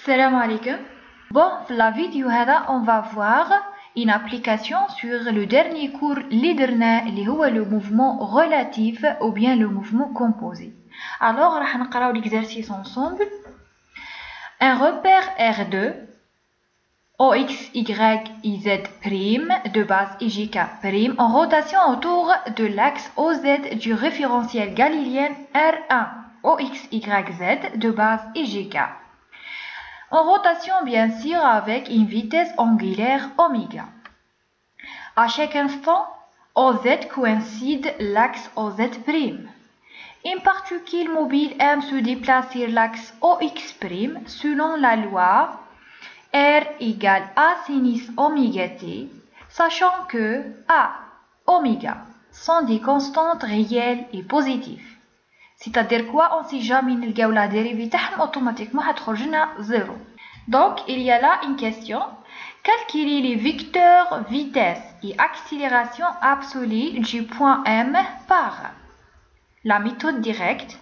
Salam alaikum. Bon, dans la vidéo on va voir une application sur le dernier cours leaderna اللي هو le mouvement relatif ou bien le mouvement composé. Alors, راح نقراو l'exercice ensemble. Un repère R2 OX, Y, Z' de base IJK' en rotation autour de l'axe OZ du référentiel galiléen R1 OX, Y, Z de base IJK. En rotation bien sûr avec une vitesse angulaire oméga. À chaque instant, OZ coïncide l'axe OZ'. Une particule mobile aime se déplacer sur l'axe OX' selon la loi R égale A sinus oméga T, sachant que A, oméga sont des constantes réelles et positives. C'est-à-dire quoi? On sait jamais نلقاو la dérivée تاعهم automatiquement هتخرج لنا 0. Donc il y a là une question. Calculer les vecteurs vitesse et accélération absolue du point M par la méthode directe.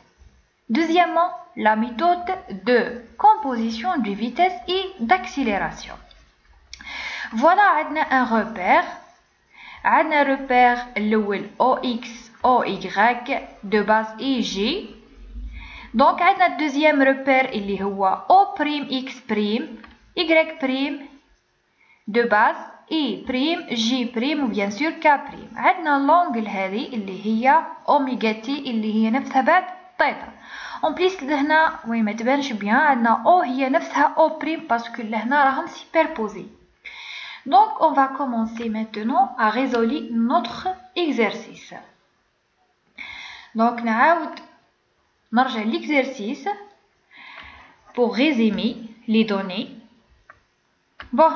Deuxièmement, la méthode de composition de vitesse et d'accélération. Voilà un repère. Un repère l'ouel OX, OY de base IG. Donc, un deuxième repère il est O'X', Y' de base I', J' ou bien sûr K'. عندنا l'angle هذه اللي هي اوميغا تي اللي هي نفسها بعد ثيتا. En plus لهنا وين ما تبانش بيان عندنا O هي نفسها O' باسكو لهنا راهم سوبربوزي. Donc on va commencer maintenant à résoudre notre exercice. Donc نعاود نرجع l'exercice pour résumer les données. Bon,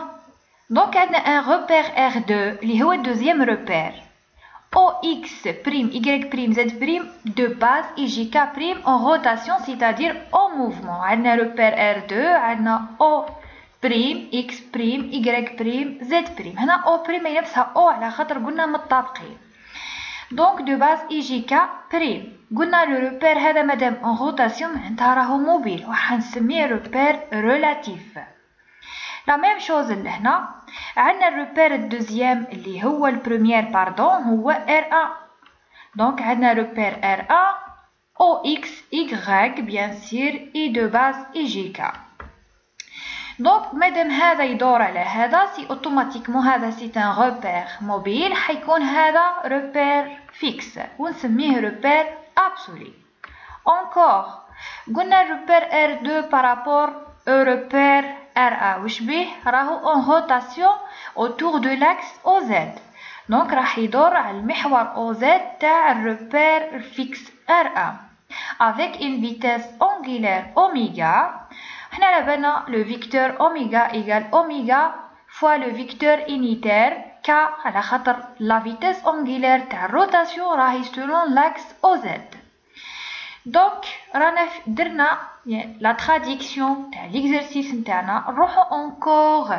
donc on a un repère R2 اللي هو deuxième repère. OX', Y', Z' de base IJK' en rotation, c'est-à-dire en mouvement. On a le repère R2, on a O', X', Y', Z'. هنا O' هي نفسها O على خاطر قلنا متطابقين. Donc de base IJK'. قلنا le repère هذا مادام en rotation معناتها راهو موبيل وحنسميه repère relatif. La même chose لهنا عندنا الريبير الدوزيام اللي هو البروميير باردون هو R1. Donc عندنا ريبير R1 OX, Y bien sûr et de base IJK. Donc مادام هذا يدور على هذا سي اوتوماتيكمون هذا سي ان ريبير موبيل حيكون هذا ريبير فيكس ونسميه ريبير absolu. Encore قلنا الريبير R2 par rapport au repère R1 وش بيه راهو en rotation autour de l'axe OZ. Donc راح يدور على المحور OZ تاع الريبير فيكس R1 avec une vitesse angulaire oméga. حنا لابالنا le vecteur oméga égale oméga fois le vecteur unitaire K على خاطر la vitesse angulaire تاع rotation راهي selon l'axe OZ. Donc رانا درنا la traduction تاع l'exercice نتاعنا. نروحو encore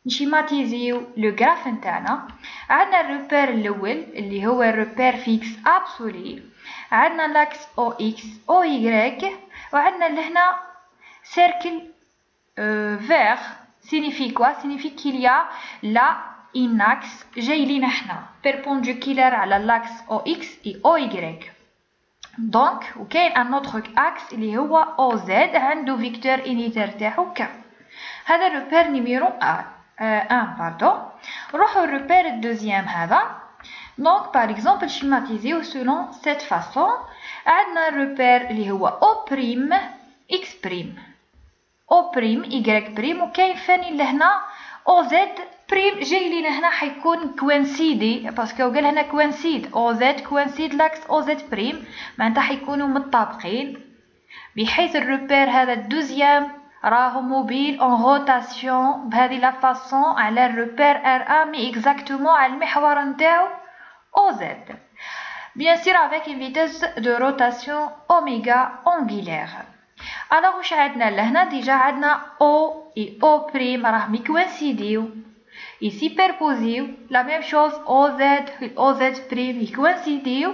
نشيماتيزيو لو غراف نتاعنا. عندنا الريبير الاول اللي هو الريبير فيكس absolu. عندنا لاكس OX, OY وعندنا لهنا cercle vert signifie quoi? Signifie qu'il y a là un axe جاي لينا حنا perpendiculaire على l'axe OX et OY. Donc وكاين un autre axe اللي هو OZ عنده vecteur unitaire تاعو K. هذا الريبير نيميرو 1 pardon. نروحو الريبير الدوزيام هذا. Donc par exemple schématiser selon cette façon. عندنا الريبير اللي هو O', X', O', Y' وكاين ثاني لهنا OZ' جاي لينا هنا حيكون كوانسيدي باسكو قال هنا كوانسيد OZ كوانسيد لاكس OZ' معناتها حيكونوا متطابقين بحيث الريبير هذا الدوزيام راهو موبيل en rotation بهذه لا فاصون على الريبير R1 مي اكزاكتومون على المحور نتاعو OZ. Bien sûr avec une vitesse de rotation oméga angulaire. Alors واش عندنا لهنا ديجا عندنا O et O' راهم يكوانسيديو يسوبربوزيو la même chose OZ et OZ' يكوانسيديو.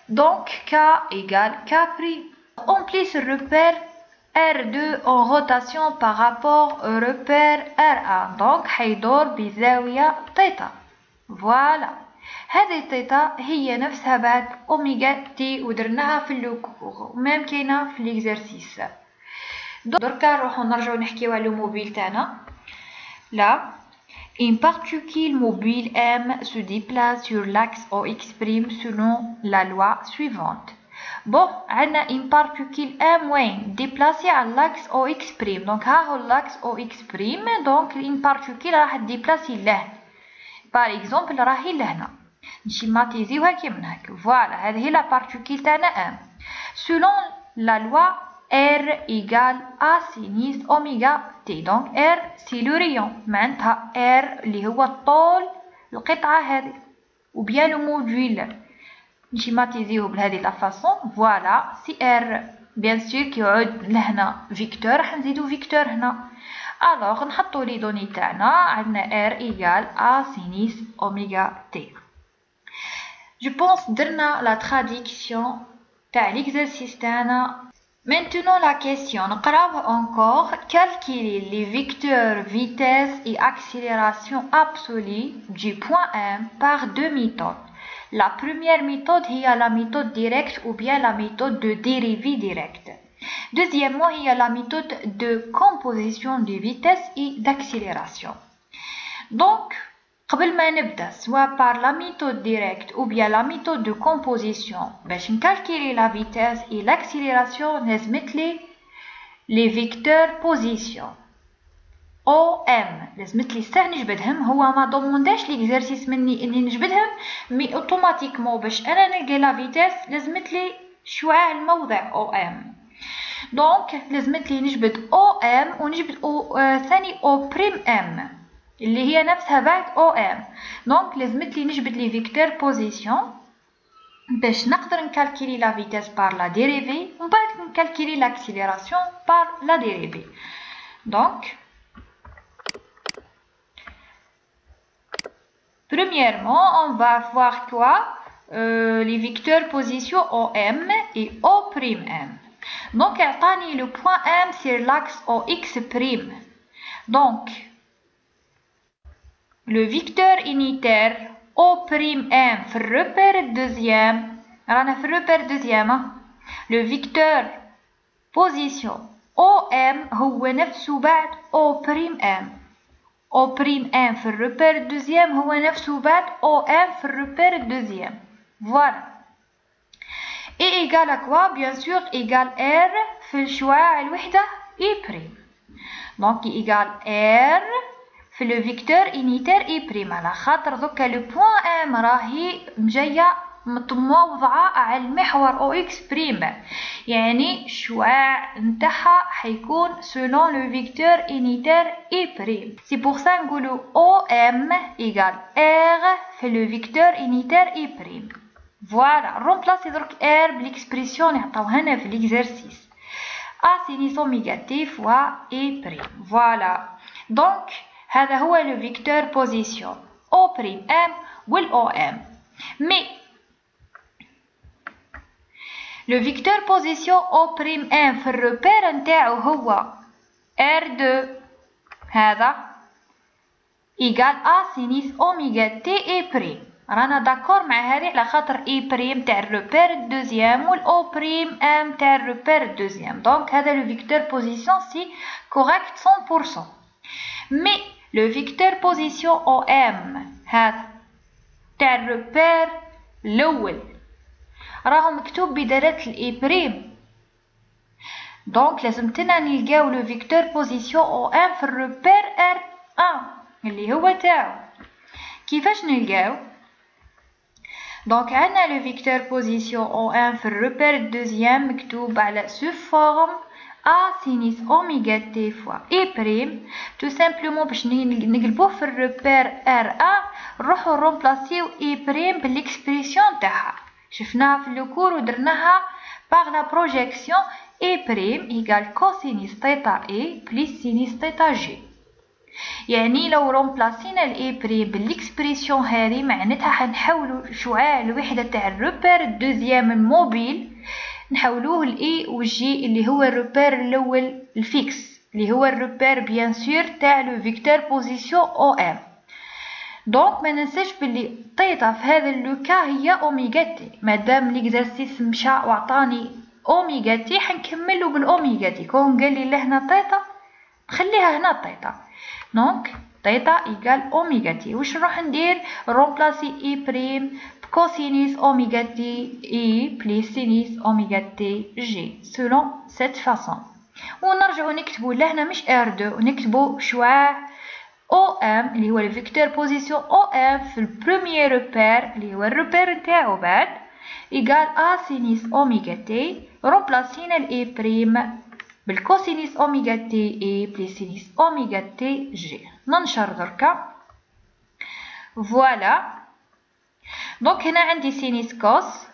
Donc K égale K'. En plus le repère R2 en rotation par rapport au repère R1. Donc حيدور بزاوية θ. Voilà. هذه الثيتا هي نفسها بعد أوميغا تي ودرناها في اللوكور ومام كاينة في ليكزارسيس. دركا نروحو نرجعو نحكيو على الموبيل تاعنا. لا une particule mobile M se déplace sur l'axe OX' selon la loi suivante. Bon, on a une particule M وين déplacée à l'axe OX'. Donc ها هو l'axe OX'. Donc une particule راح تديبلاسي له. Par exemple راهي لهنا. نشيماتيزيوها كيما هكا. Voilà, هذه هي la particule تاعنا M. Selon la loi R égale A sinus oméga T. Donc R c'est le rayon. معناتها R اللي هو الطول القطعة هذه. ou bien le module. نشيماتيزيوه بهذه la façon. Voilà, si R bien sûr كيعود لهنا فيكتور راح نزيدو فيكتور هنا. alors نحطو لي دوني تاعنا عندنا R égale A sinus oméga T. Je pense درنا la traduction تاع l'exercice تاعنا. Maintenant la question, نقراوها encore. Calculer les vecteurs vitesse et accélération absolue du point M par deux méthodes. La première méthode est la méthode directe ou bien la méthode de dérivée directe. Deuxièmement, il y a la méthode de composition de vitesse et d'accélération. Donc, قبل ما نبدا soit par la méthode directe ou bien la méthode de composition باش نكالكيلي la vitesse et l'accélération لازمت لي les vecteurs position OM لازمت لي ساعة نجبدهم. هو ما ضمنداش ليكزارسيس مني اني نجبدهم مي اوتوماتيكمون باش انا نلقى لا فيتاس لازمت لي شعاع الموضع OM. دونك لازمت لي نجبد OM ونجبد ثاني O'M اللي هي نفسها بعد OM. دونك لازمت لي نجبد لي فيكتور بوزيسيون باش نقدر نكالكيلي لا فيتاس بار لا ديريفي ومن بعد نكالكيلي لاكسيليراسيون بار لا ديريفي. دونك premièrement on va voir quoi les vecteurs position OM et O'M. donc اعطاني le point M sur l'axe OX'. donc le vecteur unitaire O'M في الريبير الدوزيام رانا في الريبير الدوزيام. le vecteur position OM هو نفسه بعد O'M. O'M في الريبير الدوزيام هو نفسه بعد OM في الريبير الدوزيام. voilà. et égal à quoi? bien sûr égal R في الشعاع الوحدة E'. donc égal R في le vecteur unitaire E'. على خاطر دوكا لو بوين ام راهي جايه متوضعه على المحور OX'. يعني الشعاع نتاعها حيكون selon le vecteur unitaire E'. c'est pour ça نقولوا OM égale R في le vecteur unitaire E'. voilà. remplacer donc R بالexpression نعطوها لنا في l'exercice A sinus oméga T fois E'. voilà. donc هذا هو le vecteur position O'M والOM. mais le vecteur position O'M في الريبير نتاعو هو R2 هذا égal A sinus oméga T E'. رانا داكور مع هذه على خاطر E' تاع الريبير الدوزيام والO'M تاع الريبير الدوزيام. donc هذا le vecteur position c'est correct 100%. mais le vecteur position OM هذا تاع الريبير الأول راهو مكتوب بدالة الإي'. دونك لازمتنا نلقاو لو فيكتور بوزيسيون OM في الريبير R1 اللي هو تاعو. كيفاش نلقاو؟ دونك عندنا لو فيكتور بوزيسيون OM في الريبير الدوزيام مكتوب على سو فورم A sinus oméga T fois E'. tout simplement باش نقلبوه في الريبير R1 نروحو نرومبلاسيو E' بالاكسبريسيون تاعها شفناها في الكور ودرناها par la projection E' égale cosinus θ E plus sinus θ G. يعني لو رومبلاسينا الإي بريم بالاكسبريسيون هذه معناتها حنحولوا شعاع الوحدة تاع الريبير الدوزيام الموبيل نحولوه ل و G اللي هو الروبير الاول الفيكس اللي هو الروبير بيان سور تاع لو فيكتور بوزيسيون او ام. دونك ما ننساش بلي طيطا في هذا لو كا هي اوميغا تي. مادام ليكزارسيس مشى وعطاني اوميغا تي حنكملو بالاوميغا تي. كون قال لي لهنا طيطا نخليها هنا طيطا. دونك طيطا ايكال اوميغا تي. واش نروح ندير؟ رومبلاسي اي بريم بكوسينيس اوميغا تي اي بليس سينيس اوميغا تي جي سولون سيت فاصون. ونرجعو نكتبو لهنا مش ار 2 ونكتبو شواع او ام اللي هو الفيكتور بوزيسيون او ام في البروميير روبير اللي هو الروبير نتاعو بعد ايكال ا سينيس اوميغا تي. رومبلاسينا الاي بريم بالكوسينيس اوميغا تي اي بليس سينيس اوميغا تي جي. ننشر دركا فوالا. دونك هنا عندي سينيس كوس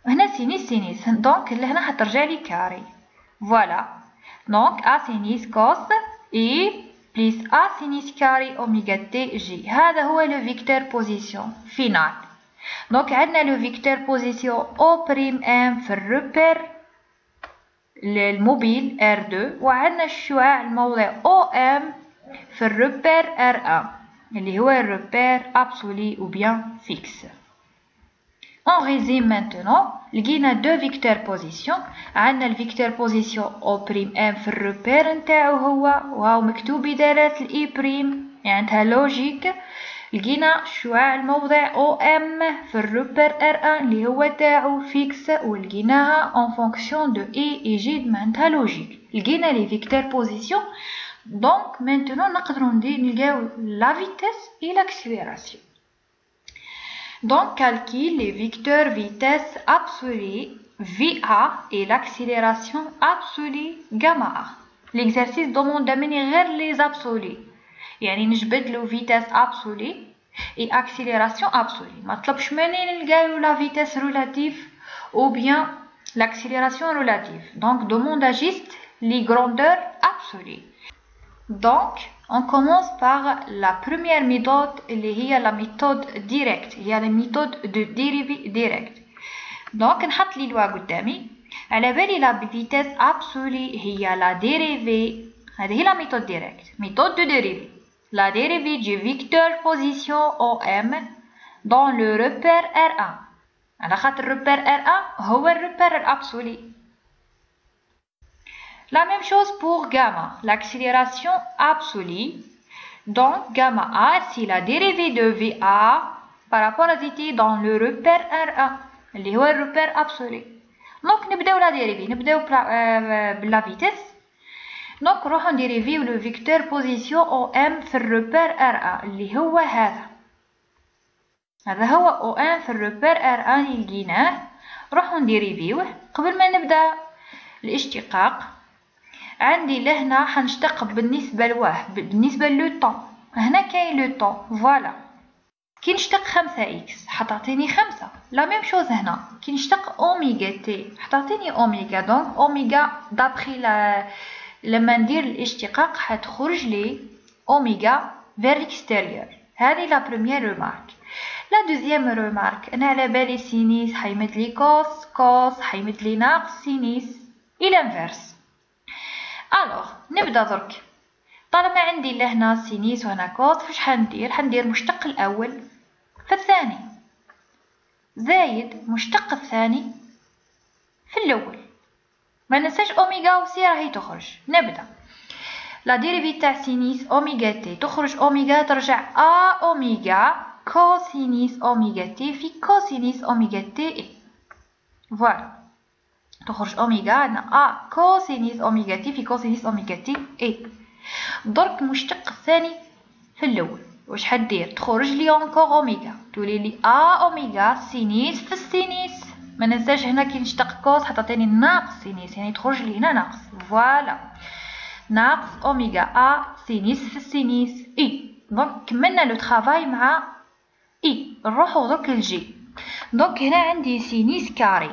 وهنا سينيس سينيس. دونك لهنا حترجع لي كاري فوالا. دونك ا سينيس كوس اي بليس ا سينيس كاري اوميغا تي جي. هذا هو لو فيكتور بوزيسيون فينال. دونك عندنا لو فيكتور بوزيسيون او بريم ام في الروبير الموبيل R2 وعندنا الشعاع الموضع OM في الروبير R1 اللي هو الروبير absolu ou bien fixe. On résume maintenant. لقينا دو فيكتور بوزيسيون. عندنا الفيكتور بوزيسيون O''M في الروبير نتاعو هو وهو مكتوب بدالة الإي بريم يعني عندها لوجيك. لقينا الشعاع الموضع OM في الروبير R1 اللي هو تاعو فيكس ولقيناها en fonction de E et G معناتها لوجيك. لقينا لي فيكتور بوزيسيون. دونك maintenant نقدرو نلقاو لا فيتيس et l'accélération. Donc calcule les vecteurs vitesse absolue VA et l'accélération absolue gamma A. L'exercice demande مني غير les absolus. يعني نجبد له vitesse absolue et accélération absolue. ما طلبش مني نلقاو la vitesse relative ou bien l'accélération relative. Donc demande juste les grandeurs absolues. Donc on commence par la première méthode اللي هي la méthode directe. هي la méthode de dérivée directe. Donc نحط لي لوا قدامي على بالي la vitesse absolue هي la dérivée. هذه هي la méthode directe. Méthode de dérivée. La dérivée du vecteur position OM dans le repère R1. على خاطر repère R1 هو الرepère absolu. La même chose pour gamma, l'accélération absolue. Donc gamma A, c'est la dérivée de VA par rapport à ZT dans le repère R1, اللي هو الرepère absolu. Donc نبداو la dérivée, نبداو بلا vitesse. Donc نروحو نديريفيو لو فيكتور بوزيسيون OM في الرepère R1 اللي هو هذا. هذا هو OM في الرepère R1 اللي لقيناه. نروحو نديريفيوه. قبل ما نبدا الاشتقاق عندي لهنا حنشتق بالنسبة لواه بالنسبة لو طون. هنا كاين لو طون فوالا. كي نشتق 5 إكس حتعطيني 5. لا ميم شوز هنا كي نشتق أوميغا تي حتعطيني أوميغا. دونك أوميغا دابخي لما ندير الاشتقاق حتخرج لي أوميغا vers l'extérieur. هذه لا بروميير ريمارك. لا دوزيام ريمارك أنا على بالي سينيس حيمد لي كوس كوس حيمد لي ناقص سينيس إلى انفيرس. الوغ نبدا درك. طالما عندي لهنا سينيس وهنا كوس فاش حندير مشتق الاول في الثاني زايد مشتق الثاني في الاول. ما ننساش اوميغا وسي راهي تخرج. نبدا لا ديريفي تاع سينيس اوميغا تي تخرج اوميغا ترجع ا اوميغا كوسينيس اوميغا تي في كوسينيس اوميغا تي اي. فوالا تخرج اوميغا عندنا ا كوسينيس اوميغا تي في كوسينيس اوميغا تي اي. درك المشتق الثاني في الاول واش حدير؟ تخرج لي اونكور اوميغا تولي لي ا اوميغا سينيس في السينيس. ما ننساش هنا كي نشتق كوس حتعطيني ناقص سينيس يعني تخرج لي هنا ناقص. فوالا ناقص اوميغا ا سينيس في السينيس اي. دونك كملنا لو ترافاي مع اي. نروحو درك لجي. دونك هنا عندي سينيس كاري.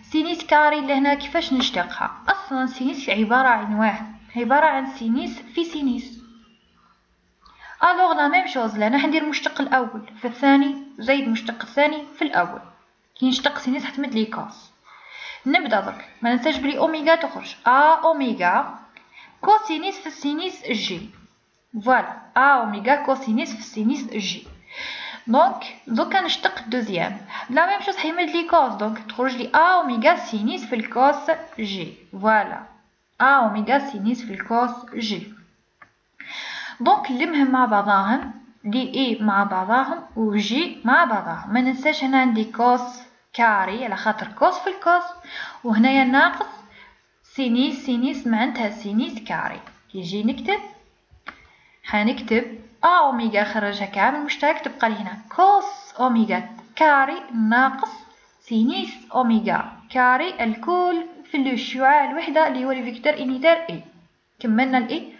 سينيس كاري لهنا كيفاش نشتقها؟ اصلا سينيس عباره عن واحد عباره عن سينيس في سينيس. الوغ لا ميم شوز لهنا حندير مشتق الاول في الثاني زايد مشتق الثاني في الاول. كي نشتق سينيس حتمد لي كوس. نبدا درك ما ننساش بلي اوميغا تخرج اوميغا كوسينيس في السينيس جي. فوالا اوميغا كوسينيس في السينيس جي. دونك دوكا نشتق الدوزيام لا ميم شوز حيمد لي كوس، دونك تخرج لي اوميغا سينيس في الكوس جي. فوالا اوميغا سينيس في الكوس جي. دونك نلمهم مع بعضاهم دي اي مع بعضاهم و جي مع بعضاهم. ما ننساش هنا عندي كوس كاري على خاطر كوس في الكوس، وهنايا ناقص سينيس. سينيس معناتها سينيس كاري. كي نجي نكتب حنكتب اوميغا خرجها كامل مشترك، تبقى لي هنا كوس اوميغا كاري ناقص سينيس اوميغا كاري الكل في الشعاع الوحدة اللي هو الفيكتور انيتار اي. كملنا الاي.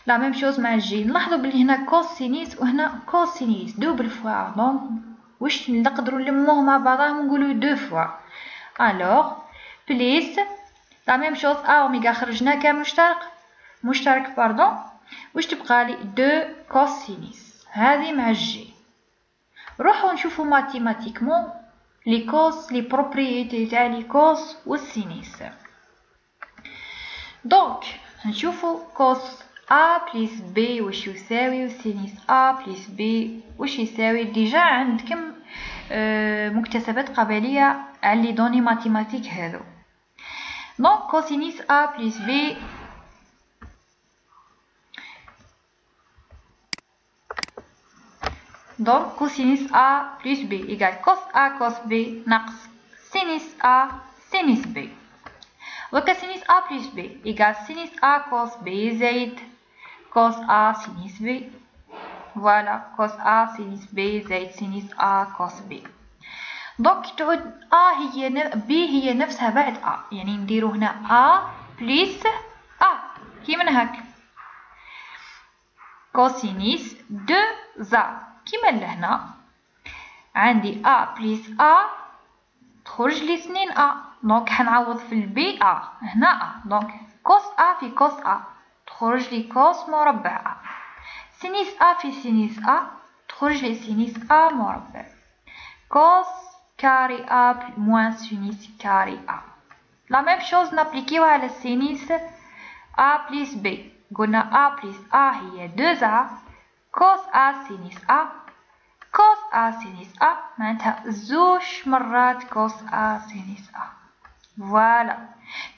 لا ميم شوز مع الجي. نلاحظوا بلي هنا كوسينيس وهنا كوسينيس دوبل فوا، دونك واش نقدروا نلموه مع بعضهم ونقولوا دو فوا. الوغ بليس لا ميم شوز اوميغا خرجنا كامل مشترك باردون، واش تبقى لي دو كوسينيس هذه مع الجي. روحوا نشوفوا ماتيماتيكمون لي كوس لي بروبريتي تاع لي كوس والسينيس. دونك نشوفوا كوس A plus B واش يساوي وسينيس A plus B واش يساوي. ديجا عندكم مكتسبات قبلية على لي دوني ماتيماتيك هذو. دونك كوسينيس A plus B دونك كوسينيس A plus B يقال كوس A كوس B ناقص سينيس A سينيس B. وكسينيس A plus B يقال سينيس A كوس B زائد كوس A سينيس B. فوالا كوس A سينيس B زائد سينيس A كوس B. دونك تعود A هي B هي نفسها بعد A، يعني نديرو هنا A بليس A كيما هاك كوسينيس دو زا كيما لهنا عندي A بليس A تخرج لي سنين A. دونك حنعوض في البي A هنا A. دونك كوس A في كوس A تخرج لي كوس مربع A. سينيس A في سينيس A تخرج لي سينيس A مربع. كوس كاري A موان سينيس كاري A. لا ميم شوز نابليكيوها على السينيس A بليس B. قلنا A بليس A هي 2A كوس A سينيس A كوس A سينيس A معناتها زوج مرات كوس A سينيس A. فوالا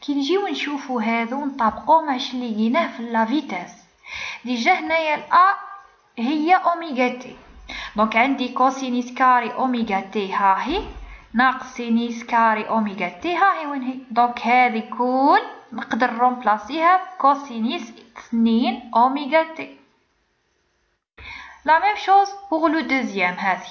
كي نجيو نشوفو هذو نطابقوه مع اللي لقيناه في لا فيتاس. ديجا هنايا الA هي اوميغا تي. دونك عندي كوسينيس كاري اوميغا تي ها هي ناقص سينيس كاري اوميغا تي ها هي وين هي. دونك هذه كل نقدر رومبلاسيها بكوسينيس 2 اوميغا تي. لا ميم شوز بوغ لو دوزيام. هذه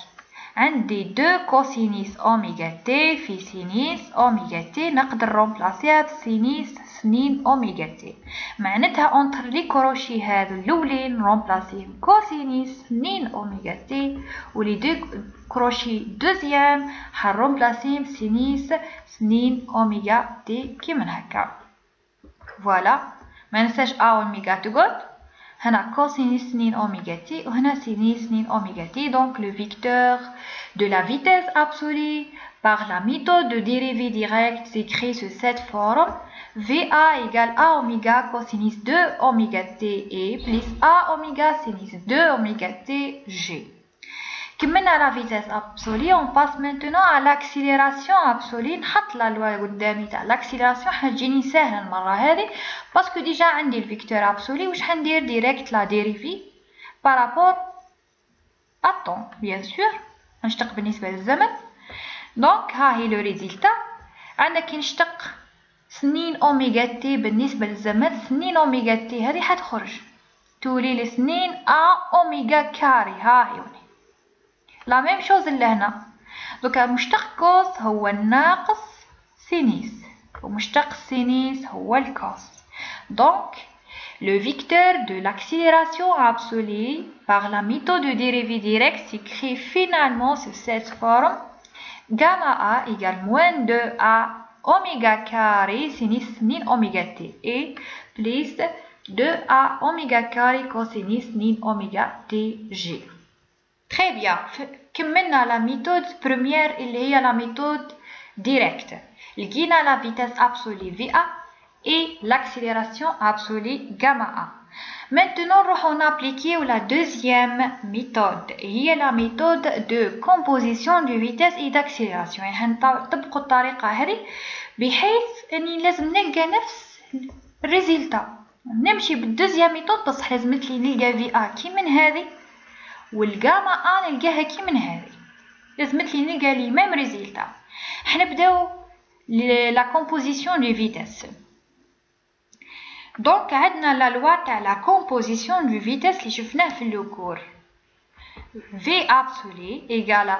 عندي دو كوسينيس اوميغا تي في سينيس اوميغا تي نقدر رومبلاسيها بسينيس 2 اوميغا تي. معناتها اونتر لي كروشي هذو الاولين رومبلاسيهم كوسينيس 2 اوميغا تي، ولي دو كروشي دوزيام حنرومبلاسيهم سينيس 2 اوميغا تي كيما هكا. فوالا ما ننساش اوميغا تقعد هنا كوسينيس 2 اوميغا تي وهنا سينيس 2 اوميغا تي. Donc le vecteur de la vitesse absolue par la méthode de dérivée directe s'écrit sous cette forme: VA égale A oméga cosinus 2 oméga t et plus A oméga sinus 2 oméga t g. كملنا la vitesse absolue. On passe maintenant à l'accélération absolue. نحط لا لوا قدامي تاع l'accélération حتجيني سهله المره هذه باسكو ديجا عندي الفيكتور ابسولي. واش حندير ديريكت لا ديريفي بارابور ا طون بيان سور نشتق بالنسبه للزمن. دونك ها هي لو ريزلتا. عندك كي نشتق سنين اوميغا تي بالنسبه للزمن سنين اوميغا تي هذه حتخرج تولي لسنين ا اوميغا كاري ها هي لا ميم شوز اللي هنا. دوكا مشتق كوس هو الناقص سينيس ومشتق سينيس هو الكوس. Donc le vecteur de l'accélération absolue par la méthode de dérivée directe s'écrit finalement sous cette forme: gamma A égale moins 2A oméga carré sinus 2 oméga t et plus 2A oméga carré cosinus 2 oméga tg. Très bien. كملنا la méthode première اللي هي la méthode direct. لقينا la vitesse absolue VA et l'accélération absolue gamma A. Maintenant, on applique la deuxième méthode. هي la méthode de composition de vitesse et d'accélération. يعني نطبقوا الطريقة هذه بحيث أني لازم نلقى نفس الريزلتا. نمشي بالدوزيام ميثود بصح لازمتلي نلقى في A كي من هذه والجاما A نلقاها كي من هذه. لازمتلي نلقى لي ميم ريزلتا. حنبداو la composition de vitesse. Donc عندنا la loi تاع la composition de vitesse اللي شفناه في لو كور. V absolu égale à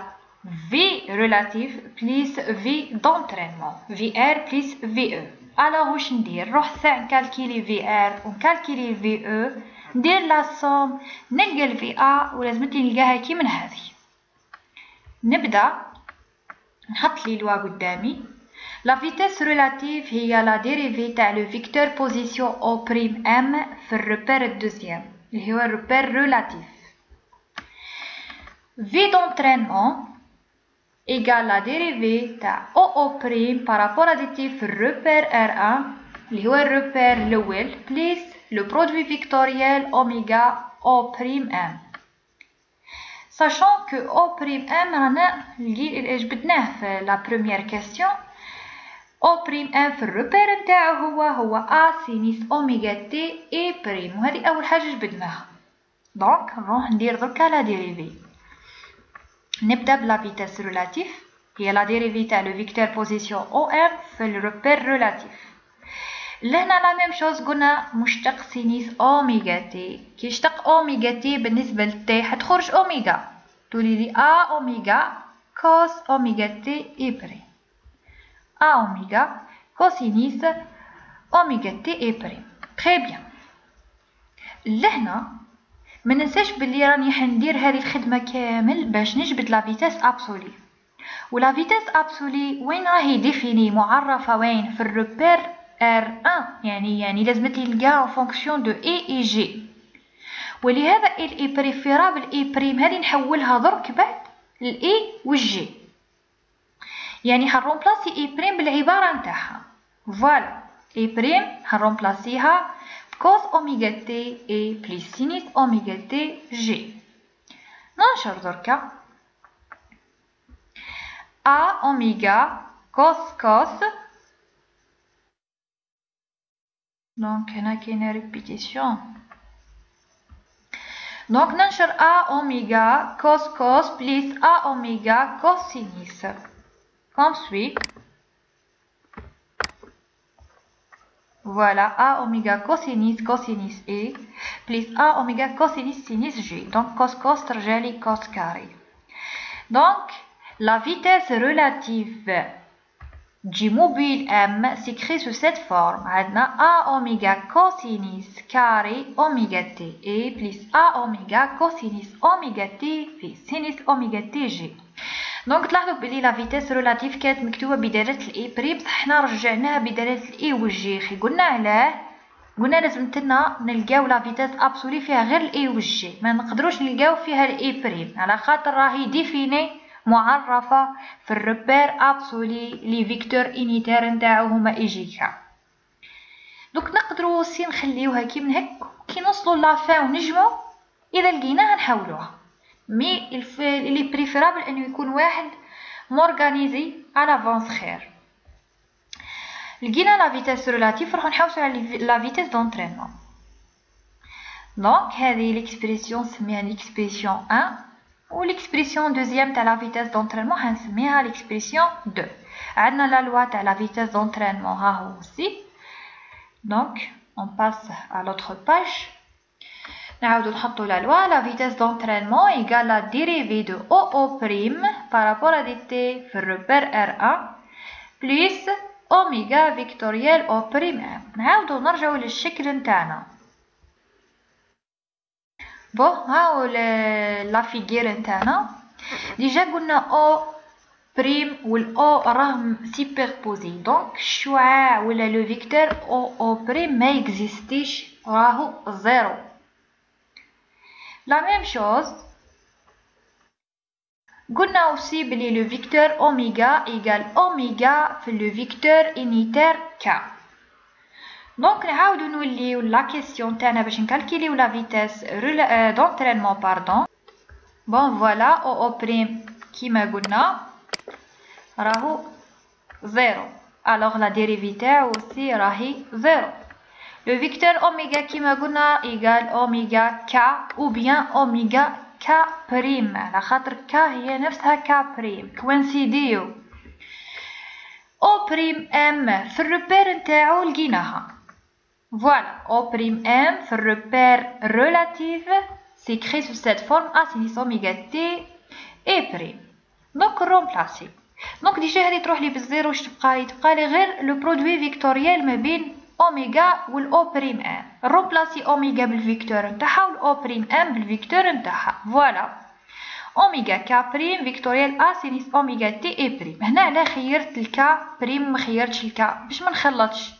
V relatif plus V d'entraînement. VR plus VE. Alors واش ندير؟ نروح ساعة نكالكيلي VR ونكالكيلي VE، ندير لا سوم نلقى ال VA ولازمتلي نلقاها كي من هذه. نبدا نحط لي لوا قدامي. La vitesse relative هي la dérivée تاع le vecteur position O' M في الريبير الدوزيام اللي هو الريبير relatif. V d'entraînement égale la dérivée تاع O' par rapport à dt في الريبير R1 اللي هو الريبير الأول plus le produit vectoriel oméga O'(M). Sachant que O'(M رانا جبدناه في la première question. O'(M في الريبير نتاعو هو A sinus أوميغا تي اي بريم، وهذه أول حاجة جبدناها. دونك نروح ندير دركا لا ديريفي. نبدا بلا فيتاس ريلاتيف هي لا ديريفي تاع لو فيكتور بوزيسيون OM في الريبير ريلاتيف. لهنا لا ميم شوز قلنا مشتق سينيس أوميغا تي. كي يشتق أوميغا تي بالنسبة لتي حتخرج أوميغا، تولي لي A أوميغا كوس أوميغا تي اي بريم. A أوميغا كوسينيس أوميغا تي اي بريم. تري بيان. لهنا ما ننساش بلي راني حندير هذه الخدمة كامل باش نجبد لا فيتاس ابسولي. ولا فيتاس ابسولي وين راهي ديفيني معرفة وين في الريبير R1 يعني لازمتلي نلقاها فونكسيون دو اي جي. ولهذا الاي بريفيرابل اي بريم هذه نحولها درك بعد الاي والجي. يعني هنرومبلاسي اي بريم بالعبارة نتاعها. فوالا اي بريم هنرومبلاسيها كوس أوميغا تي اي بلس سينيس أوميغا تي جي. ننشر دركا A أوميغا كوس دونك هنا كاينة ريبيتيسيون. دونك ننشر A أوميغا كوس بلس A أوميغا كوسينيس comme suit. Voilà, A oméga cosinus A plus A oméga cosinus sinus G. Donc cos ترجعلي cos carré. Donc la vitesse relative du mobile M s'écrit sous cette forme. عندنا A oméga cosinus carré oméga T A plus A oméga cosinus oméga T في sinus oméga T G. دونك تلاحظوا بلي لا فيتاس ريلاتيف كانت مكتوبه بدلاله الاي بري بصح حنا رجعناها بدلاله الاي والجي. خي قلنا علاه؟ قلنا لازمتنا نلقاو لا فيتاس ابسولي فيها غير الاي والجي، ما نقدروش نلقاو فيها الاي بريم على خاطر راهي ديفيني معرفه في الريبير ابسولي لي فيكتور انيتير نتاعو هما ايجيكا. دوك نقدروا سي نخليوها كي من هك كي نوصلوا لافان ونجمو اذا لقيناها نحولوها. مي اللي بريفيرابل انه يكون واحد مورغانيزي على فونس خير. لقينا لا فيتاس ريلاتيف راح نحوسو على لا فيتاس دونطرينمون. دونك هذه ليكسبريسيون نسميها ليكسبريسيون 1 و ليكسبريسيون دوزيام تاع لا فيتاس دونطرينمون حنسميها ليكسبريسيون 2. عندنا لا لوا تاع لا فيتاس دونطرينمون ها هو سي. دونك on passe à l'autre page. نعاودو نحطو لا لوا. لا فيتاس دونطرينمون ايغال لا ديريفي دو او بريم بارابور ا دي تي في الريبير R1 بلس اوميغا فيكتوريال او بريم ام. نعاودو نرجعو للشكل نتاعنا. بون هاو لا فيغير نتاعنا. ديجا قلنا او بريم والاو راهم سوبربوزي، دونك الشعاع ولا لو فيكتور او بريم ما يكزيستيش، راهو زيرو. La même chose قلنا aussi بلي le vecteur oméga égale oméga في le vecteur unitaire k. Donc نعاودو نوليو la question تاعنا باش نكالكيليو la vitesse d'entraînement pardon. Bon voilà O' كيما قلنا راهو 0. Alors la dérivée تاعو aussi راهي 0. Le vecteur oméga كيما قلنا égale oméga k ou bien oméga k prime على خاطر k هي نفسها k prime كوانسيديو. O prime m في الربير نتاعو لقيناها. Voilà, O prime m في الربير relatif s'écrit sous cette forme a sinus oméga t et prime. Donc remplacer. Donc déjà هذه تروح لي بالزيرو واش تبقى لي غير لو برودوي فيكتوريال ما بين اوميغا والاو بريم ان. روبلاسي اوميغا بالفيكتور نتاعها والاو بريم ان بالفيكتور نتاعها. فوالا اوميغا كا بريم فيكتوريال ا سينيس اوميغا تي اي بريم. هنا على خيرت الكا بريم ما خيرتش الكا باش ما نخلطش.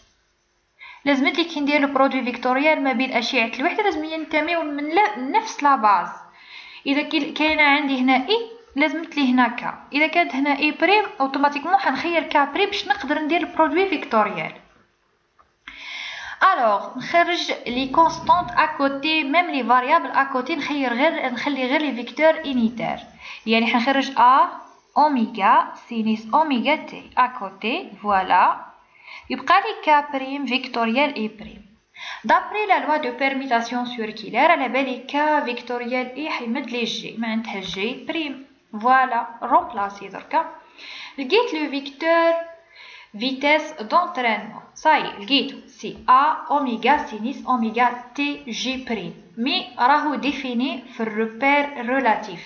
لازمتلي كي ندير لو برودوي فيكتوريال ما بين اشعه الوحده لازم ينتميو من نفس لا باز. اذا كاينه عندي هنا اي لازمت لي هنا كا. اذا كانت هنا اي بريم اوتوماتيكمون حنخير كا بريم باش نقدر ندير البرودوي فيكتوريال. الوغ نخرج لي كونستانت ا كوتي ميم لي فاريابل ا كوتي نخلي غير لي فيكتور انيتير. يعني حنخرج ا اوميغا سينيس اوميغا تي ا كوتي. فوالا يبقى لي كا بريم فيكتوريال اي بريم. D'après la loi de permutation circulaire على بالي كا فيكتوريال اي حيمد لي جي معناتها جي بريم. فوالا رومبلاسي دركا لقيت لو فيكتور فيتيس دونترينمون. صاي لقيتو سي ا اوميغا سينيس اوميغا تي جي بريم مي راهو ديفيني في الروبير ريلاتيف.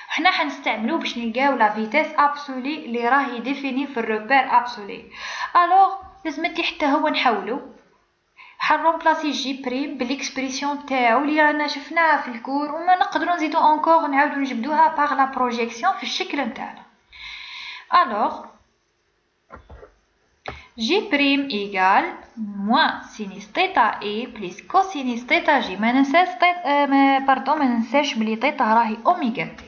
حنا حنستعملوه باش نلقاو لا فيتيس ابسولي اللي راهي ديفيني في الروبير ابسولي. الوغ لازمتلي حتى هو نحولو. حنرومبلاسي جي بريم بالاكسبريسيون تاعو اللي رانا شفناها في الكور وما نقدروا نزيدو انكور نعاودو نجبدوها باغ لا بروجيكسيون في الشكل نتاعنا. الوغ جي بريم ايغال موان سينيس ثيتا اي بليس كوسينيس ثيتا جي. ما ننساش ما ننساش بلي ثيتا راهي اوميغا تي.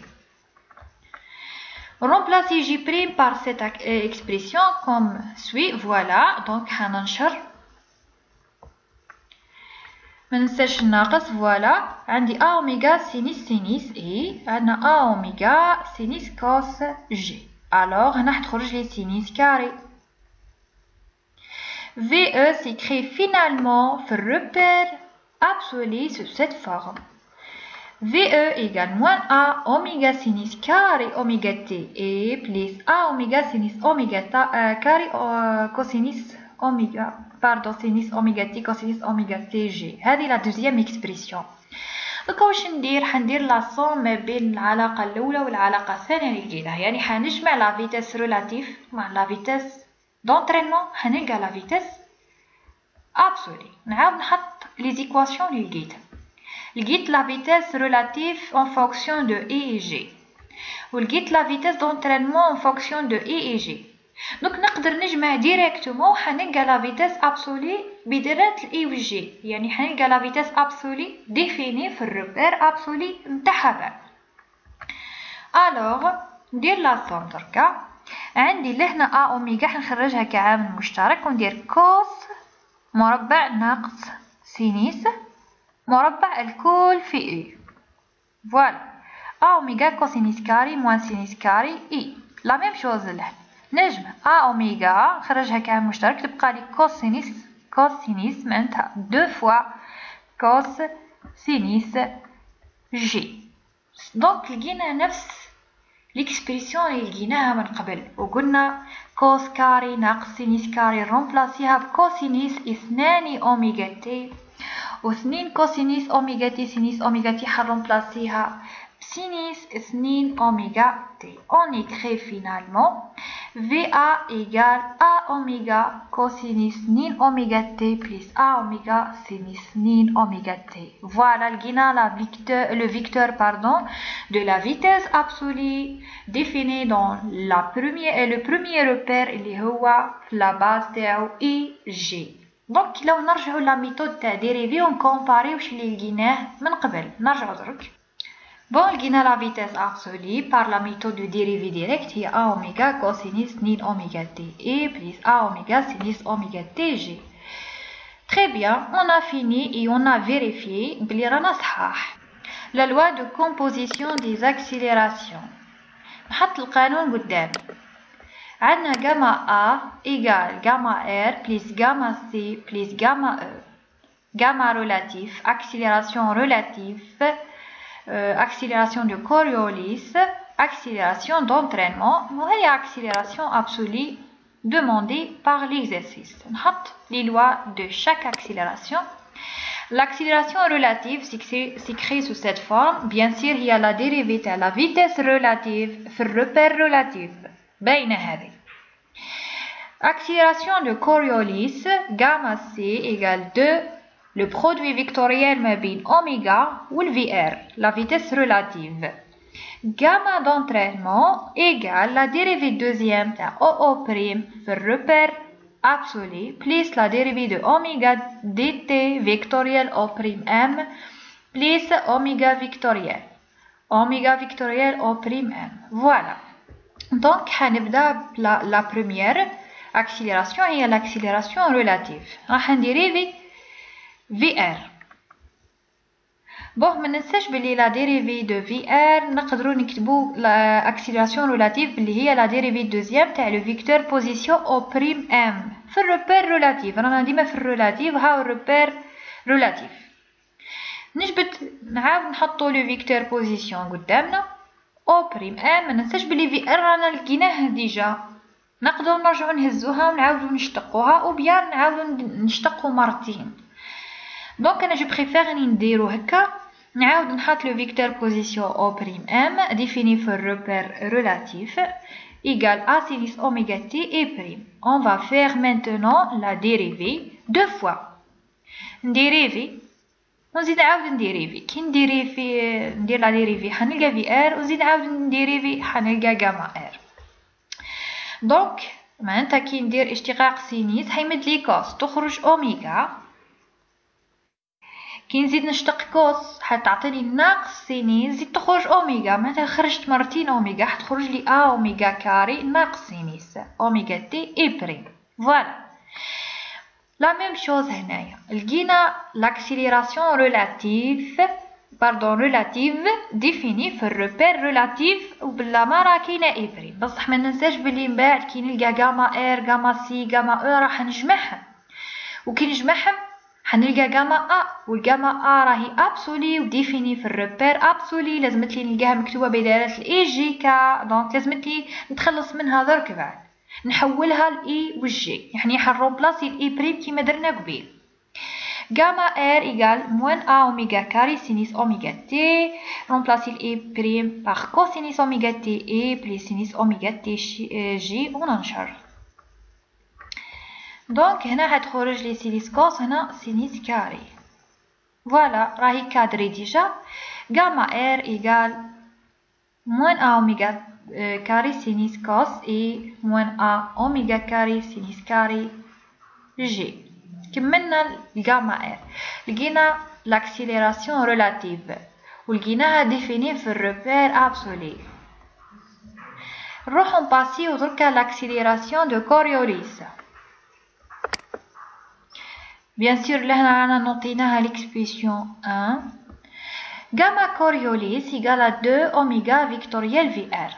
رومبلاسي جي بريم بار سيت اكسبريسيون كوم سوي. فوالا دونك حننشر ما ننساش الناقص. فوالا عندي ا اوميغا سينيس اي عندنا ا اوميغا سينيس كوس جي. الوغ هنا حتخرج لي سينيس كاري. VE s'écrit finalement في الربير absolu sous cette forme. VE égale moins A oméga sinus carré oméga T et plus A oméga sinus oméga carré cosinus oméga sinus oméga T cosinus oméga TG. هذه la deuxième expression. دوكا واش ندير؟ حندير لا صوم ما بين العلاقه الاولى والعلاقه الثانيه اللي لقيناها. يعني حنجمع لا فيتيس ريلاتيف مع لا فيتيس دونترينمون حنلقى لا فيتيس ابسولي. نعاود نحط لي زيكواسيون اللي لقيت لا فيتيس ريلاتيف en fonction de I et G ولقيت لا فيتيس دونترينمون en fonction de I et G. دونك نقدر نجمع ديريكتومون حنلقى لا فيتيس ابسولي بدرات الاي و جي. يعني حنلقى لا فيتيس ابسولي ديفيني في الربير ابسولي نتاعها. الوغ ندير لا صوم دركا. عندي لهنا ا اوميغا حنخرجها كعامل مشترك وندير كوس مربع ناقص سينيس مربع الكل في اي. فوالا ا اوميغا كوسينيس كاري موان سينيس كاري اي لا ميم شوز. لهنا نجمع ا اوميغا نخرجها كعامل مشترك تبقى لي كوسينيس معناتها دو فوا كوس سينيس جي. دونك لقينا نفس ليكسبريسيون اللي لقيناها من قبل وقلنا كوس كاري ناقص سينيس كاري رومبلاسيها بكوسينيس اثنان اوميغا تي واثنين كوسينيس اوميغا تي سينيس اوميغا تي حنرومبلاسيها بسينيس اثنين اوميغا تي. on écrit finalement VA égale A oméga cosinus nin oméga T plus A oméga sinus nin oméga T. Voilà le vecteur de la vitesse absolue défini dans le premier repère اللي هو la base تاعو I G. دونك لو نرجعوا لا ميثود تاع ديريفي ونكومباري واش اللي لقيناه من قبل. نرجعوا درك Bon, لقينا la vitesse absolue par la méthode de dérivée directe هي A oméga cosinus 2 oméga t et plus A oméga sinus oméga t g. Très bien, on a fini et on a vérifié بلي رانا صحاح. La loi de composition des accélérations. نحط القانون قدام. عندنا gamma A égale gamma R plus gamma C plus gamma E. Gamma relatif, accélération relative, accélération de Coriolis, accélération d'entraînement, et accélération absolue demandée par l'exercice. نحط les lois de chaque accélération. L'accélération relative s'écrit sous cette forme. Bien sûr, il y a la dérivée de la vitesse relative في الرepère relatif. باينة هذه. Accélération de Coriolis, gamma C égale 2, le produit vectoriel ما بين oméga ou le VR, la vitesse relative. Gamma d'entraînement égale la dérivée deuxième de OO' في الرepère absolu plus la dérivée de oméga dt vectoriel O'M plus oméga vectoriel. Oméga vectoriel O'M. Voilà. Donc, la première accélération est l'accélération relative. راح نديريفي VR. Bon, ما ننساش بلي la dérivée de VR نقدروا نكتبوا l'accélération relative اللي هي la dérivée deuxième تاع le vecteur position O'M في الرepère relatif. رانا ديما في الريلاتيف هاو الرepère relatif. نجبد نعاود نحطوا le vecteur position قدامنا O'M. ما ننساش بلي VR رانا لقيناه ديجا. نقدروا نرجعوا نهزوها ونعاودوا نشتقوها او بيان نعاودوا نشتقوا مرتين. دونك انا جو بريفير اني نديرو هكا نعاود نحط لو فيكتور بوزيسيون او بريم ام ديفيني في الريبير ريلاتيف égal a sinus oméga t et prime. On va faire maintenant la dérivée deux fois. نديريفي ونزيد نعاود نديريفي. كي نديريفي ندير لا ديريفي حنلقى في ار ونزيد نعاود نديريفي حنلقى غاما ار. دونك معناتها كي ندير اشتقاق سينيس حيمد لي كوس تخرج اوميغا. كي نزيد نشتق كوس حتعطيني ناقص سينيس زيد تخرج اوميغا. معناتها خرجت مرتين اوميغا حتخرج لي ا اوميغا كاري ناقص سينيس اوميغا تي اي بريم. فوالا لا ميم شوز هنايا لقينا لاكسيليراسيون relative définie في الريبير relatif وبلا ما راه كاينه اي بريم. بصح ما ننساش بلي من بعد كي نلقى غاما ار غاما سي غاما او راح نجمعهم وكي نجمعهم حنلقى غاما ا والغاما ا راهي ابسولي وديفيني في الريبير ابسولي. لازمتلي نلقاها مكتوبه بدلاله الاي جي كا. دونك لازمتلي نتخلص منها درك بعد نحولها لاي والجي يعني حنرومبلاسي الاي بريم كيما درنا قبيل. Gamma R égale moins A oméga carré sinus oméga t. Remplacer l'E prime par cosinus oméga t et plus sinus oméga t J وننشر. Donc هنا حتخرج لي sinus cos هنا sinus carré. Voilà راهي كادري ديجا. Gamma R égale moins A oméga carré sinus cos et moins A oméga carré sinus carré G. كملنا الغاما ار لقينا لاكسيليراسيون ريلاتيف ولقيناها ديفيني في الريبير ابسولي. نروحو نباسيو دركا لاكسيليراسيون دو كوريوليس. بيان سور لهنا رانا نوطيناها ليكسبريسيون 1 غاما كوريوليس ايغال 2 اوميغا فيكتوريال في ار.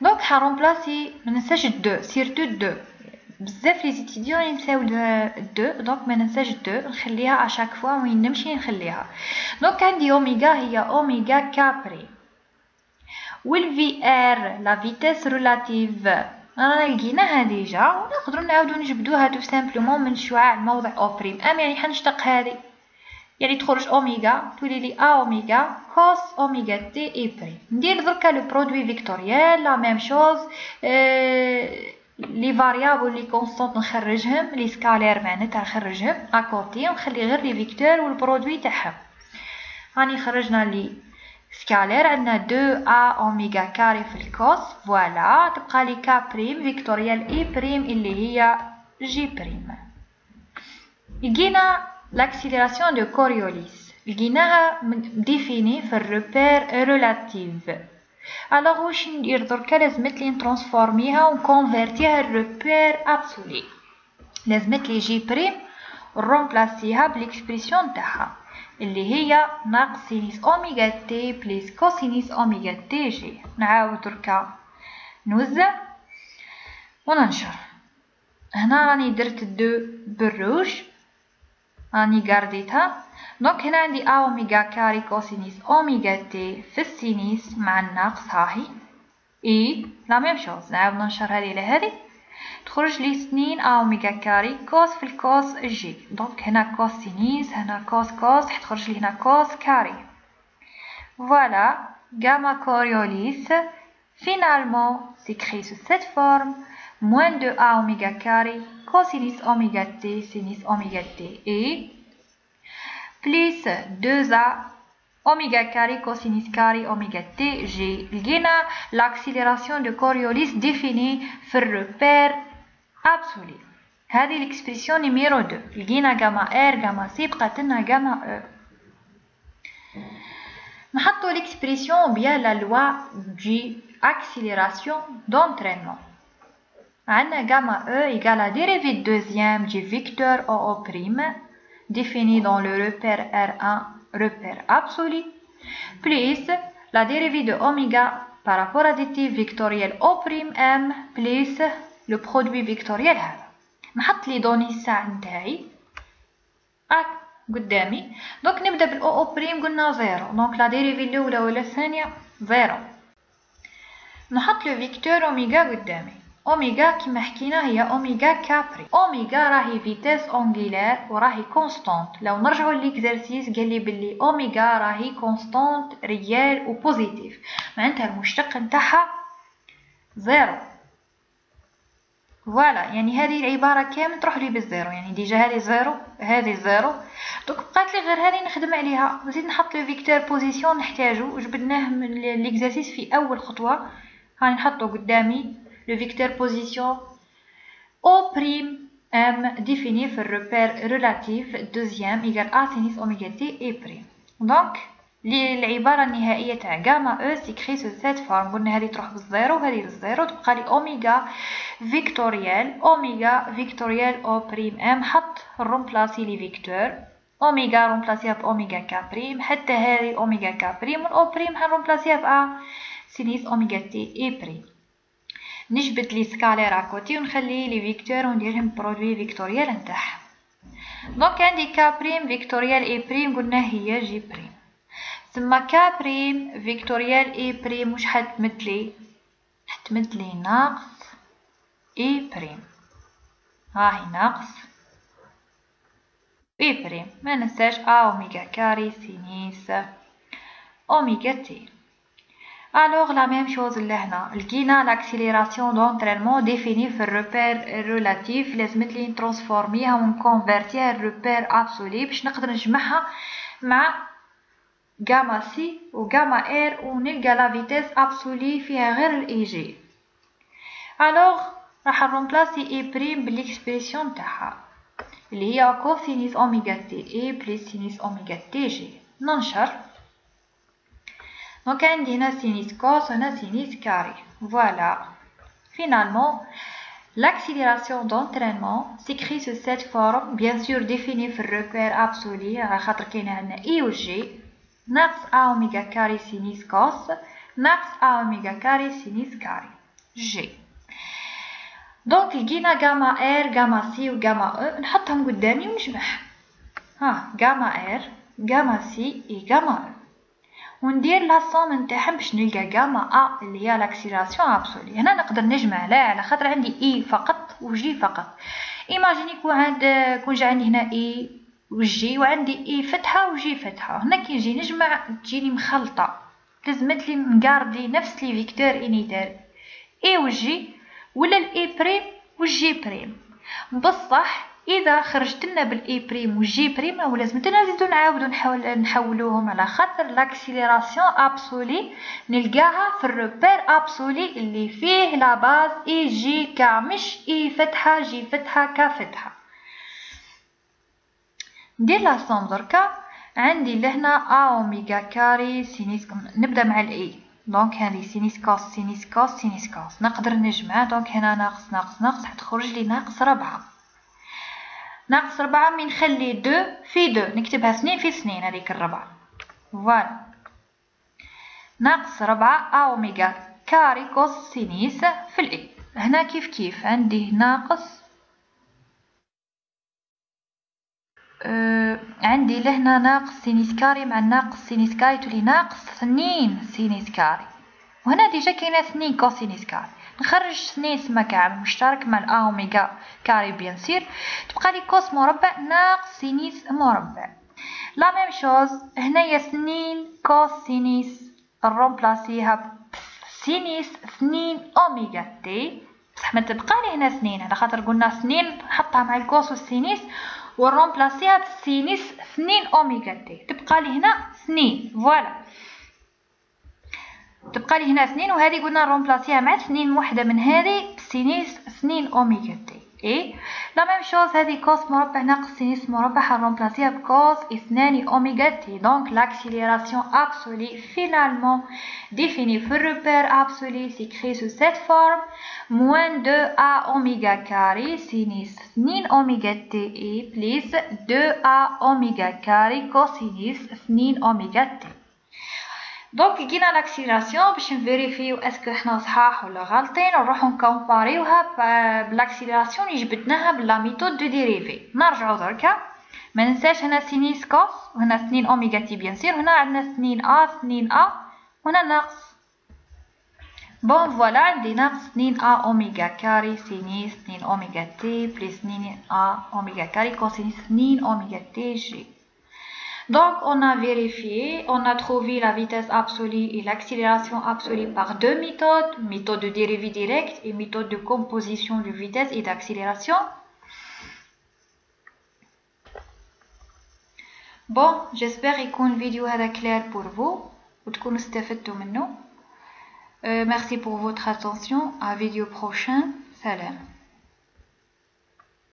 دونك حنرومبلاسي مننساش 2 سيرتو 2 بزاف لي ستوديون ينساو 2 دونك ما ننساش 2 نخليها اشاك فوا وين نمشي نخليها. دونك عندي اوميغا هي اوميغا كابري والفي ار لا فيتيس ريلاتيف رانا لقيناها ديجا ونقدروا نعاودو نجبدوها تو سامبلومون من شعاع الموضع او بريم ام يعني حنشتق هذه يعني تخرج اوميغا تولي لي ا اوميغا كوس اوميغا تي اي بريم. ندير دركا لو برودوي فيكتوريال لا ميم شوز لي فاريابل لي كونستانت نخرجهم لي سكالير معناتها نخرجهم اكوتي ونخلي غير لي فيكتور والبرودوي تاعهم. راني خرجنا لي سكالير عندنا 2 ا اوميغا كاري في الكوس. فوالا تبقى لي كا بريم فيكتوريال اي بريم اللي هي جي بريم. لقينا l'accélération de Coriolis لقيناها ديفيني في الروبير ريلاتيف. الوغ واش ندير دركا؟ لازمتلي نترانسفورميها ونكونفيرتيها لروبير ابسولي. لازمتلي جي بريم نرومبلاسيها بالاكسبريسيون تاعها اللي هي ناقص سينيس اوميغا تي بليس كوسينيس اوميغا تي جي. نعاود دركا نوزع وننشر. هنا راني درت دو بالروج، راني قارديتها. دونك هنا عندي ا اوميغا كاري كوسينيس اوميغا تي في السينيس مع الناقص هاهي اي لا ميم شوز. نعاود ننشر هذه الى هذه، تخرج لي 2 ا اوميغا كاري كوس في الكوس جي. دونك هنا كوس سينيس، هنا كوس كوس، تخرج لي هنا كوس كاري. فوالا غاما كوريوليس finalement s'écrit sous cette forme moins 2a oméga carré cosinus oméga t sinus oméga t et plus 2a oméga carré cosinus carré oméga t g. لقينا l'accélération de Coriolis définie في الريبير absolu. هذه l'expression numéro 2. لقينا غاما r غاما c بقات لنا غاما e. نحطو l'expression bien la loi du accélération d'entraînement. عندنا gamma E égale à dérivée deuxième du vecteur OO' défini dans le repère R1, repère absolu, plus la dérivée de oméga par rapport à dt vectoriel O'M plus le produit vectoriel هذا. نحط لي دوني الساعة نتاعي قدامي. دونك نبدا بالاو او بريم، قلنا زيرو، دونك لا ديريفي الاولى ولا الثانيه زيرو. نحط لو فيكتور اوميغا قدامي. اوميغا كما حكينا هي اوميغا كابري. اوميغا راهي فيتيس اونغولير وراهي كونستانت. لو نرجعوا ليكزارسيس قال لي بلي اوميغا راهي كونستانت ريال و بوزيتيف، معناتها المشتق نتاعها زيرو. فوالا يعني هذه العباره كامل تروح لي بالزيرو، يعني ديجا هذه زيرو هذه زيرو. دوك بقات لي غير هذه نخدم عليها، نزيد نحط لو فيكتور بوزيسيون نحتاجو، جبدناه من ليكزارسيس في اول خطوه. هاني نحطو قدامي لو فيكتور بوزيسيون او بريم ام ديفيني في الروبير ريلاتيف دوزيام ايغال ا سينيس اوميغا تي اي بريم. دونك العباره النهائيه تاع غاما او سيكري سو سيت فورم. قلنا هذه تروح بالزيرو وهذه بالزيرو، تبقى لي اوميغا فيكتوريال او بريم ام. حط رومبلاسي لي فيكتور اوميغا رومبلاسيها باوميغا كا بريم، حتى هذه اوميغا كا بريم والاو بريم هنرومبلاسيها بأ سينيس اوميغا تي اي بريم. نجبد لي سكالير اكوتي ونخلي لي فيكتور ونديرهم برودوي فيكتوريال نتاعهم. دونك عندي كا بريم فيكتوريال اي بريم قلنا هي جي بريم، ثم كا بريم فيكتوريال اي بريم واش حتمدلي؟ حتمدلي ناقص اي بريم. هاهي ناقص اي بريم، ما ننساش ا اوميغا كاري سينيس اوميغا تي. الوغ لا ميم شوز لهنا لقينا لاكسيليراسيون دونترينمون ديفيني في الروبير ريلاتيف، لازمتلي نترانسفورميها ونكونفيرتيها للروبير ابسولي باش نقدر نجمعها مع غاما سي وغاما ار ونلقى لا فيتيس ابسولي فيها غير الاي جي. الوغ راح نرومبلاسي اي بريم بالاكسبريسيون تاعها اللي هي كوسينيس اوميغا تي اي بلس سينيس اوميغا تي جي. ننشر. دونك عندي هنا سينيس كوس وهنا سينيس كاري. فوالا finalement l'accélération d'entraînement s'écrit sous cette forme bien sûr définie في الريبير ابسولي على خاطر كاين عندنا اي و جي ناقص ا اوميغا كاري سينيس كوس ناقص ا اوميغا كاري سينيس كاري جي. دونك لقينا غاما ار غاما سي وغاما او، نحطهم قدامي ونجمعهم. ها غاما ار غاما سي اي غاما او، وندير لا صوم نتاعهم باش نلقى غاما ا اللي هي لاكسيلاسيون ابسولي. هنا نقدر نجمع لا على خاطر عندي اي فقط وجي فقط. ايماجيني كون جا عندي هنا اي وجي وعندي اي فتحه وجي فتحه، هنا كي نجي نجمع تجيني مخلطه، لازمتلي نقاردي نفس لي فيكتور انيتال اي وجي ولا الاي بريم والجي بريم. بصح اذا خرجت لنا بالاي بريم والجي بريم او لازمتنا نزيدو نعاودو نحولوهم على خاطر لاكسيليراسيون ابسولي نلقاها في الروبير ابسولي اللي فيه لا باز اي جي كا، مش اي فتحه جي فتحه كا فتحه. ندير لا صوم دركا. عندي لهنا ا اوميغا كاري سينيس. نبدا مع الاي. دونك هذه سينيس كوس سينيس كوس سينيس كوس، نقدر نجمع. دونك هنا ناقص ناقص ناقص حتخرج لي ناقص 4. ناقص 4 من نخلي 2 في 2 نكتبها 2 في 2 هذيك الربعة. فوالا ناقص 4 ا اوميغا كاري كوس سينيس في الاي. هنا كيف كيف عندي ناقص عندي لهنا ناقص سينيس كاري مع ناقص سينيس كاري تولي ناقص 2 سينيس كاري، وهنا ديجا كاينه 2 كوسينيس كاري. نخرج 2 اسمها كعامل مشترك مع الأ أوميغا كاري بيان سير، تبقى لي كوس مربع ناقص سينيس مربع. لا ميم شوز هنايا 2 كوسينيس نرومبلاسيها بسينيس 2 أوميغا تي، بصح ما تبقى لي هنا 2 على خاطر قلنا 2 نحطها مع الكوس والسينيس ونرومبلاسيها بسينيس 2 أوميغا تي، تبقى لي هنا 2. فوالا تبقى لي هنا 2، وهذه قلنا نرومبلاسيها مع 2 وحده من هذه بسينيس 2 اوميغا تي. اي لا ميم شوز هذه كوس مربع ناقص سينيس مربع حنرومبلاسيها بكوس 2 اوميغا تي. دونك l'accélération absolue finalement définie في الريبير absolu s'écrit sous cette forme moins 2a oméga carré sinus 2 اوميغا تي اي بليس 2a اوميغا كاري كوسينيس 2 اوميغا تي. دونك لقينا لاكسيلاسيون باش نفيريفيو اسكو حنا صحاح ولا غالطين، ونروحو نكومباريوها بالاكسيلاسيون اللي جبدناها بلا ميثود دو ديريفي. نرجعو دركا ما ننساش هنا سينيس كوس وهنا 2 اوميغا تي بيان سير، هنا عندنا 2 ا 2 ا وهنا ناقص. بون فوالا عندي ناقص 2 ا اوميغا كاري سينيس 2 اوميغا تي بلس 2 ا اوميغا كاري كوسينيس 2 اوميغا تي جي. Donc on a vérifié, on a trouvé la vitesse absolue et l'accélération absolue par deux méthodes, méthode de dérivée directe et méthode de composition de vitesse et d'accélération. Bon, j'espère que la vidéo est claire pour vous ou que vous استفدتوا منه. Merci pour votre attention, à vidéo prochaine. Salam.